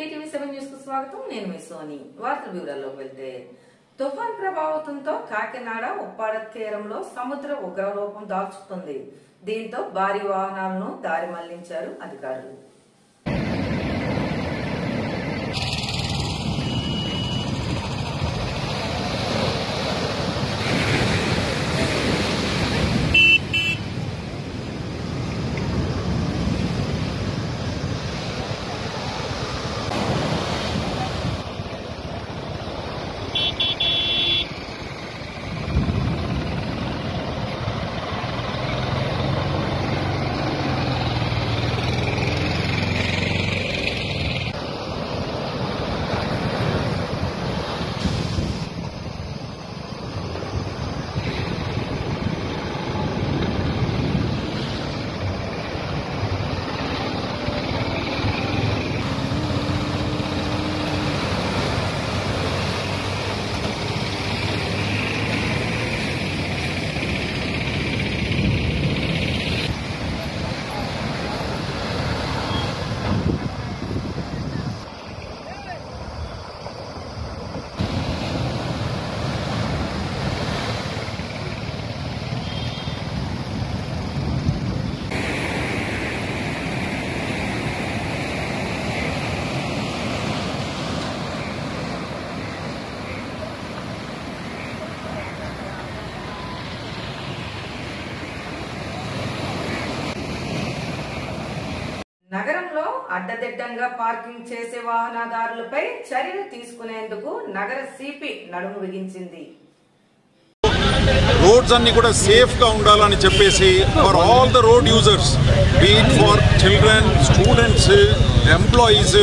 PTV7 news కు స్వాగతం. నేను మీ సోని. వార్తల వివరాల్లోకి వెళ్తే తుఫాన్ ప్రభావంతో కాకినాడ ఉప్పాడ తీరంలో సముద్ర ఉగ్రరూపం దాల్చుతుంది. దీంతో భారీ వాహనాలను దారి మళ్లించారు అధికారులు. నగరంలో అడ్డదిడ్డంగా పార్కింగ్ చేసే వాహనదారులపై చర్యలు తీసుకునేందుకు నగర సిపి నడుము బిగించింది. రోడ్స్ అన్ని కూడా సేఫ్ గా ఉండాలని చెప్పేసి for all the road users, beat for children, students, employees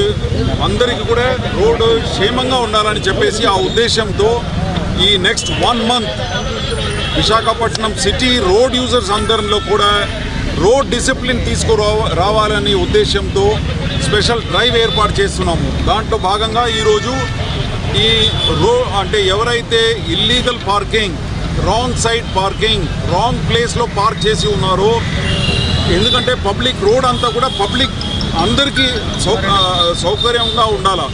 అందరికి కూడా రోడ్ క్షేమంగా ఉండాలని చెప్పేసి ఆ ఉద్దేశంతో ఈ next 1 month Visakhapatnam city road users అందరిలో కూడా రోడ్ డిసిప్లిన్ రావాలనే ఉద్దేశంతో స్పెషల్ డ్రైవ్ ఏర్పాటు చేస్తున్నాము. దాంట్లో భాగంగా ఈరోజు ఈ అంటే ఎవరైతే illegal parking, wrong side parking, wrong ప్లేస్లో పార్క్ చేసి ఉన్నారో, ఎందుకంటే పబ్లిక్ రోడ్ అంతా కూడా పబ్లిక్ అందరికీ సౌకర్యంగా ఉండాలి.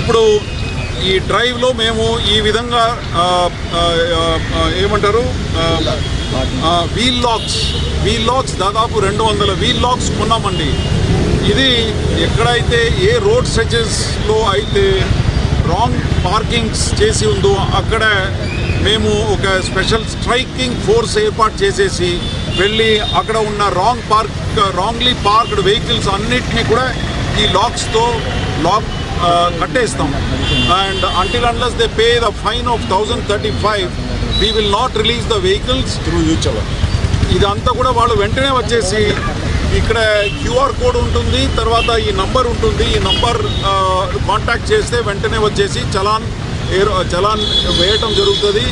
ఇప్పుడు ఈ డ్రైవ్లో మేము ఈ విధంగా ఏమంటారు వీల్ లాక్స్ దాదాపు 200 వీల్ లాక్స్ కొన్నామండి. ఇది ఎక్కడైతే ఏ రోడ్ స్ట్రెచెస్లో అయితే రాంగ్ పార్కింగ్స్ చేసి ఉందో అక్కడ మేము ఒక స్పెషల్ స్ట్రైకింగ్ ఫోర్స్ ఏర్పాటు చేసేసి వెళ్ళి అక్కడ ఉన్న రాంగ్లీ పార్క్డ్ వెహికల్స్ అన్నిటినీ కూడా ఈ లాక్స్తో కట్టేస్తాం. And until unless they pay the fine of 1035, we will not release the vehicles through each other. ఇదంతా కూడా వాళ్ళు వెంటనే వచ్చేసి ఇక్కడ QR కోడ్ ఉంటుంది, తర్వాత ఈ నంబర్ ఉంటుంది, ఈ నంబర్ కాంటాక్ట్ చేస్తే వెంటనే వచ్చేసి చలాన్ వేయటం జరుగుతుంది.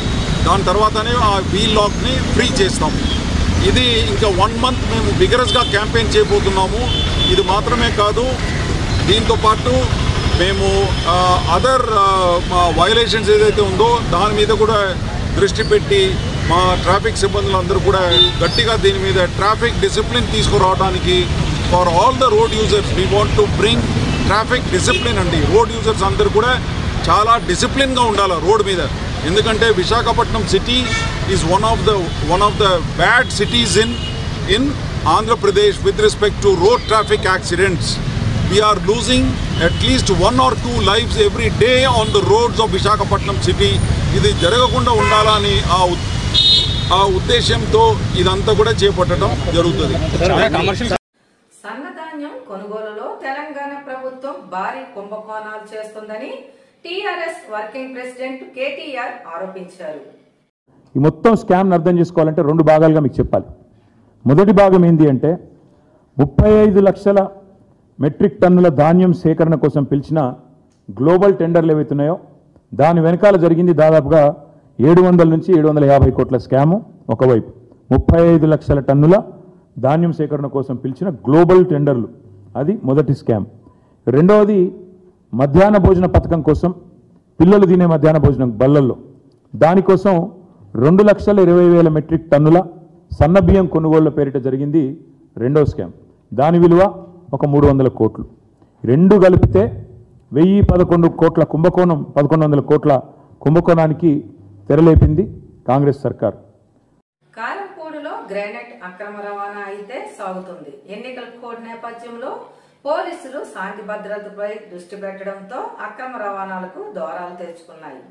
దాని తర్వాతనే ఆ వీల్ లాక్ని ఫ్రీ చేస్తాం. ఇది ఇంకా 1 month మేము విగరస్గా క్యాంపెయిన్ చేయబోతున్నాము. ఇది మాత్రమే కాదు, దీంతోపాటు మేము అదర్ వయలేషన్స్ ఏదైతే ఉందో దాని మీద కూడా దృష్టి పెట్టి మా ట్రాఫిక్ సిబ్బందులందరూ కూడా గట్టిగా దీని మీద ట్రాఫిక్ డిసిప్లిన్ తీసుకురావడానికి for all the road users we want to bring traffic discipline అండి. రోడ్ యూజర్స్ అందరూ కూడా చాలా డిసిప్లిన్గా ఉండాలి రోడ్ మీద. ఎందుకంటే Visakhapatnam city is one of the bad cities in Andhra Pradesh with respect to road traffic accidents. We are losing at least 1 or 2 lives every day on the roads of Visakhapatnam city. ఇది జరగకుండా ఉండాలని ఆ ఉద్దేశంతో ఇదంతా కూడా చేపట్టడం జరుగుతుంది. సన్నధాన్యం కొనుగోలులో తెలంగాణ ప్రభుత్వం భారీ కుంభకోణాలు చేస్తుందని టీఆర్ఎస్ వర్కింగ్ ప్రెసిడెంట్ కేటీఆర్ ఆరోపించారు. ఈ మొత్తం స్కామ్ అర్థం చేసుకోవాలంటే 2 భాగాలుగా మీకు చెప్పాలి. మొదటి భాగం ఏంటి అంటే 35 లక్షల మెట్రిక్ టన్నుల ధాన్యం సేకరణ కోసం పిలిచిన గ్లోబల్ టెండర్లు ఏవైతున్నాయో దాని వెనకాల జరిగింది దాదాపుగా 700 నుంచి 750 కోట్ల స్కాము. ఒకవైపు 35 లక్షల టన్నుల ధాన్యం సేకరణ కోసం పిలిచిన గ్లోబల్ టెండర్లు, అది మొదటి స్కామ్. రెండవది మధ్యాహ్న భోజన పథకం కోసం పిల్లలు తినే మధ్యాహ్న భోజనం బల్లల్లో, దానికోసం 2,20,000 మెట్రిక్ టన్నుల సన్న బియ్యం కొనుగోళ్ల పేరిట జరిగింది రెండో స్కామ్. దాని విలువ ఒక 300 కోట్లు. రెండు కలిపితే 1111 కోట్ల కుంభకోణం 1100 కోట్ల కుంభకోణానికి తెరలేపింది కాంగ్రెస్ సర్కార్. కారంపూడిలో గ్రానైట్ అక్రమ రవాణా అయితే సాగుతుంది. ఎన్నికల కోడ్ నేపథ్యంలో పోలీసులు శాంతి భద్రతపై దృష్టి పెట్టడంతో అక్రమ రవాణాలకు దోరాలు తెరుచుకున్నాయి.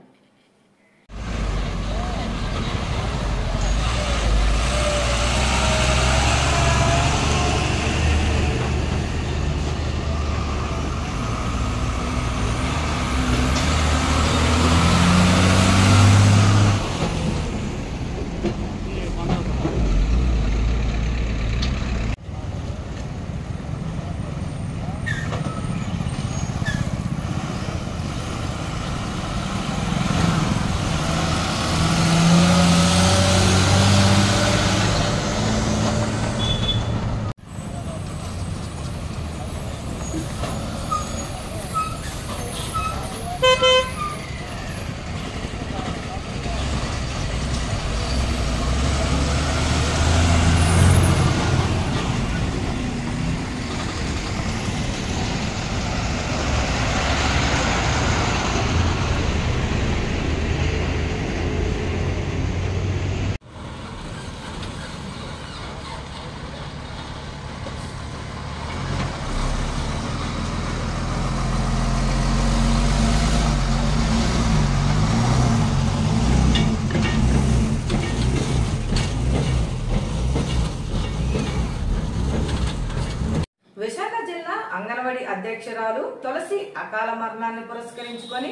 విశాఖ జిల్లా అంగన్వాడీ అధ్యక్షురాలు తులసి అకాల మరణాన్ని పురస్కరించుకొని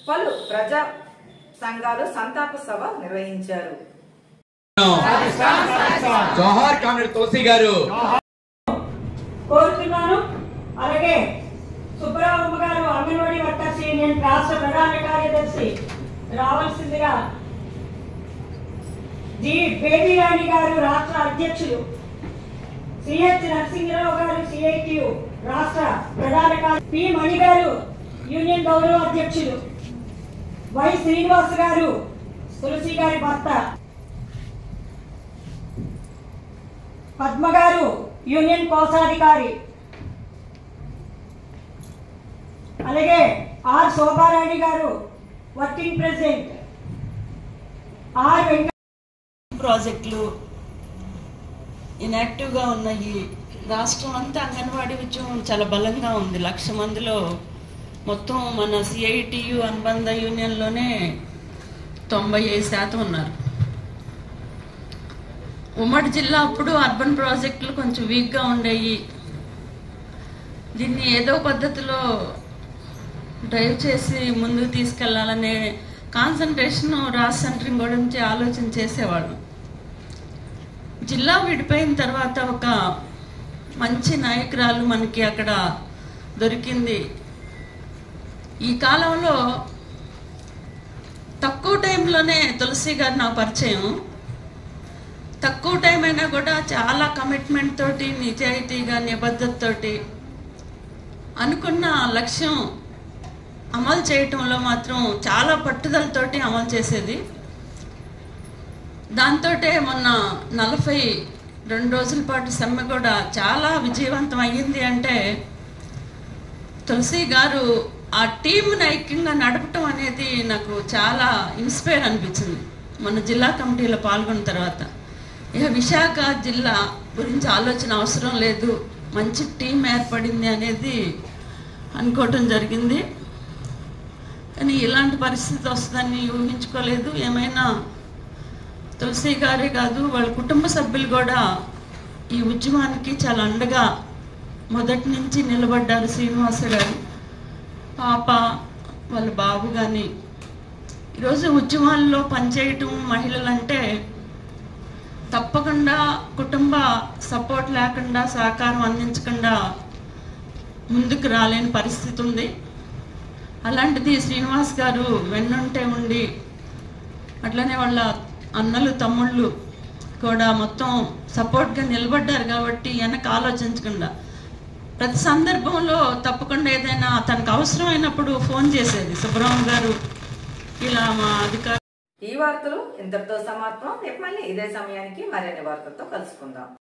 పలు ప్రజా సంఘాలు సంతాప సభ నిర్వహించారు. జోహార్ కామ్రేడ్ తులసి గారు కోరుతున్నాను. అలాగే సుబ్రహ్మణ్య గారు అంగన్వాడీ వర్కర్స్ యూనియన్ రాష్ట్ర ప్రధాన కార్యదర్శి రావాల్సిందిగా, జి బేబీరాణి గారు రాష్ట్ర అధ్యక్షులు, సిహెచ్ నరసింహరావు గారు సిఐటియు రాష్ట్ర ప్రధాన కార్యదర్శి, పి మణి గారు యూనియన్ గౌరవ అధ్యక్షులు, వై శ్రీనివాస్ గారు తులసి గారి భర్త, పద్మ గారు యూనియన్ కోశాధికారి, అలాగే ఆర్ శోభారాణి గారు వర్కింగ్ ప్రెసిడెంట్, ఆర్ వెంకట ప్రాజెక్టులు ఇన్యాక్టివ్గా ఉన్నాయి. రాష్ట్రం అంతా అంగన్వాడీ ఉద్యమం చాలా బలంగా ఉంది. 1,00,000 మందిలో మొత్తం మన సిఐటియు అనుబంధ యూనియన్లోనే 95% ఉన్నారు. ఉమ్మడి జిల్లా అప్పుడు అర్బన్ ప్రాజెక్టులు కొంచెం వీక్గా ఉండేవి. దీన్ని ఏదో పద్ధతిలో డ్రైవ్ చేసి ముందుకు తీసుకెళ్లాలనే కాన్సన్ట్రేషన్ రాష్ట్ర సెంటరింగ్ గురించి ఆలోచన చేసేవాళ్ళు. జిల్లా విడిపోయిన తర్వాత ఒక మంచి నాయకురాలు మనకి అక్కడ దొరికింది. ఈ కాలంలో తక్కువ టైంలోనే తులసి గారు నా పరిచయం. తక్కువ టైం అయినా కూడా చాలా కమిట్మెంట్ తోటి, నిజాయితీగా, నిబద్ధతతోటి అనుకున్న లక్ష్యం అమలు చేయటంలో మాత్రం చాలా పట్టుదలతోటి అమలు చేసేది. దాంతో మొన్న 42 రోజుల పాటు సమ్మె కూడా చాలా విజయవంతం అయ్యింది. అంటే తులసి గారు ఆ టీంని ఐక్యంగా నడపటం అనేది నాకు చాలా ఇన్స్పైర్ అనిపించింది మన జిల్లా కమిటీలో పాల్గొన్న తర్వాత. ఇక విశాఖ జిల్లా గురించి ఆలోచన అవసరం లేదు, మంచి టీం ఏర్పడింది అనేది అనుకోవటం జరిగింది. కానీ ఇలాంటి పరిస్థితి వస్తుందని ఊహించుకోలేదు. ఏమైనా తులసి గారే కాదు, వాళ్ళ కుటుంబ సభ్యులు కూడా ఈ ఉద్యమానికి చాలా అండగా మొదటి నుంచి నిలబడ్డారు. శ్రీనివాస గారు, పాప, వాళ్ళ బాబు కానీ. ఈరోజు ఉద్యమాల్లో పనిచేయటం మహిళలంటే తప్పకుండా కుటుంబ సపోర్ట్ లేకుండా, సహకారం అందించకుండా ముందుకు రాలేని పరిస్థితి ఉంది. అలాంటిది శ్రీనివాస్ గారు వెన్నుంటే ఉండి, అట్లనే వాళ్ళ అన్నలు తమ్ముళ్ళు కూడా మొత్తం సపోర్ట్గా నిలబడ్డారు. కాబట్టి వెనక ఆలోచించకుండా ప్రతి సందర్భంలో తప్పకుండా ఏదైనా తనకు అవసరమైనప్పుడు ఫోన్ చేసేది సుబ్రహ్మణ్య గారు. ఇలా మా అధికారులు. ఈ వార్తలు ఇంతటితో సమాప్తం. రేపు మళ్ళీ ఇదే సమయానికి మరిన్ని వార్తలతో కలుసుకుందాం.